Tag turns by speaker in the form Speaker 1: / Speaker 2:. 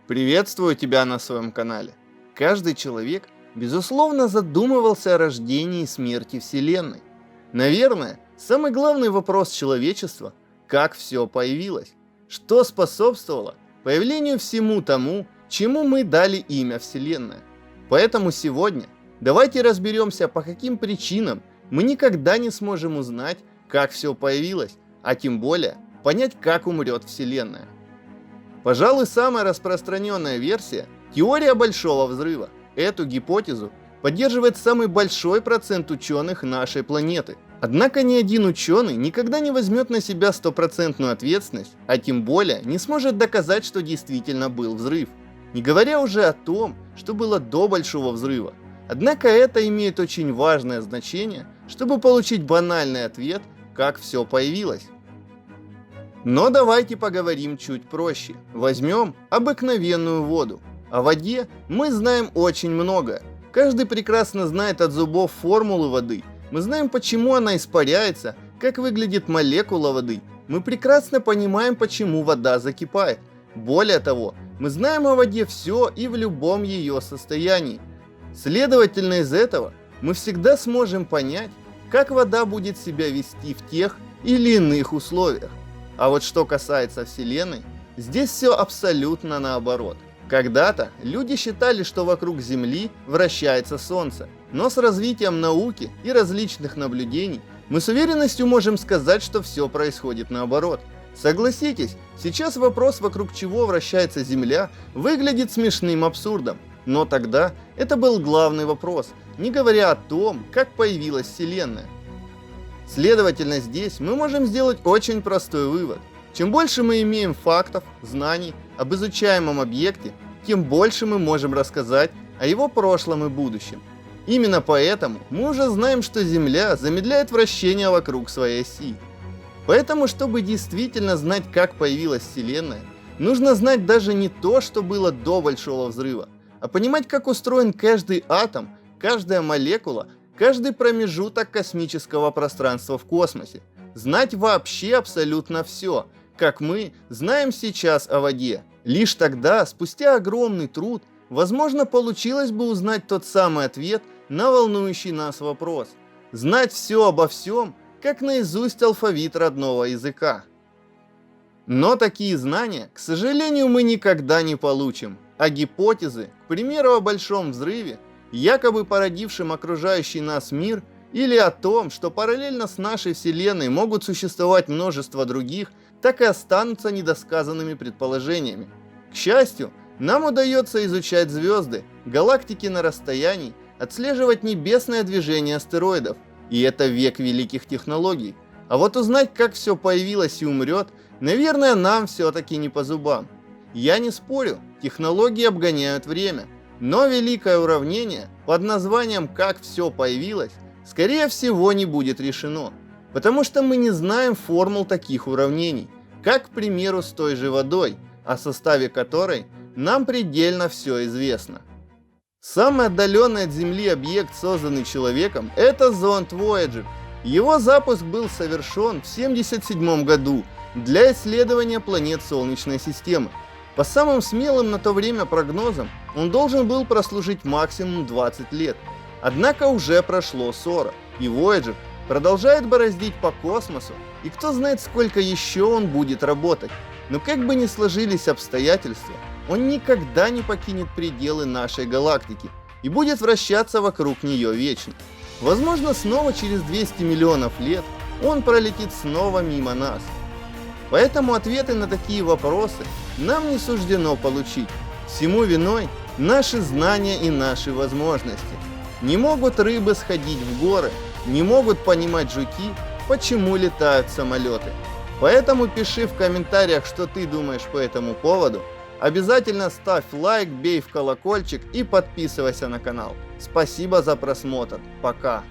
Speaker 1: Приветствую тебя на своем канале. Каждый человек, безусловно, задумывался о рождении и смерти Вселенной. Наверное, самый главный вопрос человечества – как все появилось? Что способствовало появлению всему тому, чему мы дали имя Вселенная? Поэтому сегодня давайте разберемся, по каким причинам мы никогда не сможем узнать, как все появилось, а тем более понять, как умрет Вселенная. Пожалуй, самая распространенная версия – теория Большого Взрыва. Эту гипотезу поддерживает самый большой процент ученых нашей планеты. Однако ни один ученый никогда не возьмет на себя стопроцентную ответственность, а тем более не сможет доказать, что действительно был взрыв. Не говоря уже о том, что было до Большого Взрыва. Однако это имеет очень важное значение, чтобы получить банальный ответ, как все появилось. Но давайте поговорим чуть проще. Возьмем обыкновенную воду. О воде мы знаем очень много. Каждый прекрасно знает от зубов формулу воды. Мы знаем, почему она испаряется, как выглядит молекула воды. Мы прекрасно понимаем, почему вода закипает. Более того, мы знаем о воде все и в любом ее состоянии. Следовательно, из этого мы всегда сможем понять, как вода будет себя вести в тех или иных условиях. А вот что касается Вселенной, здесь все абсолютно наоборот. Когда-то люди считали, что вокруг Земли вращается Солнце, но с развитием науки и различных наблюдений мы с уверенностью можем сказать, что все происходит наоборот. Согласитесь, сейчас вопрос, вокруг чего вращается Земля, выглядит смешным абсурдом, но тогда это был главный вопрос, не говоря о том, как появилась Вселенная. Следовательно, здесь мы можем сделать очень простой вывод. Чем больше мы имеем фактов, знаний об изучаемом объекте, тем больше мы можем рассказать о его прошлом и будущем. Именно поэтому мы уже знаем, что Земля замедляет вращение вокруг своей оси. Поэтому, чтобы действительно знать, как появилась Вселенная, нужно знать даже не то, что было до Большого Взрыва, а понимать, как устроен каждый атом, каждая молекула, каждый промежуток космического пространства в космосе. Знать вообще абсолютно все, как мы знаем сейчас о воде. Лишь тогда, спустя огромный труд, возможно, получилось бы узнать тот самый ответ на волнующий нас вопрос. Знать все обо всем, как наизусть алфавит родного языка. Но такие знания, к сожалению, мы никогда не получим. А гипотезы, к примеру, о Большом Взрыве, якобы породившим окружающий нас мир, или о том, что параллельно с нашей Вселенной могут существовать множество других, так и останутся недосказанными предположениями. К счастью, нам удается изучать звезды, галактики на расстоянии, отслеживать небесное движение астероидов, и это век великих технологий. А вот узнать, как все появилось и умрет, наверное, нам все-таки не по зубам. Я не спорю, технологии обгоняют время. Но великое уравнение под названием «Как все появилось» скорее всего не будет решено, потому что мы не знаем формул таких уравнений, как, к примеру, с той же водой, о составе которой нам предельно все известно. Самый отдаленный от Земли объект, созданный человеком, это зонд Voyager. Его запуск был совершен в 1977 году для исследования планет Солнечной системы. По самым смелым на то время прогнозам, он должен был прослужить максимум 20 лет. Однако уже прошло 40, и Voyager продолжает бороздить по космосу, и кто знает, сколько еще он будет работать. Но как бы ни сложились обстоятельства, он никогда не покинет пределы нашей галактики и будет вращаться вокруг нее вечно. Возможно, снова через 200 миллионов лет он пролетит снова мимо нас. Поэтому ответы на такие вопросы нам не суждено получить. Всему виной наши знания и наши возможности. Не могут рыбы сходить в горы, не могут понимать жуки, почему летают самолеты. Поэтому пиши в комментариях, что ты думаешь по этому поводу. Обязательно ставь лайк, бей в колокольчик и подписывайся на канал. Спасибо за просмотр. Пока.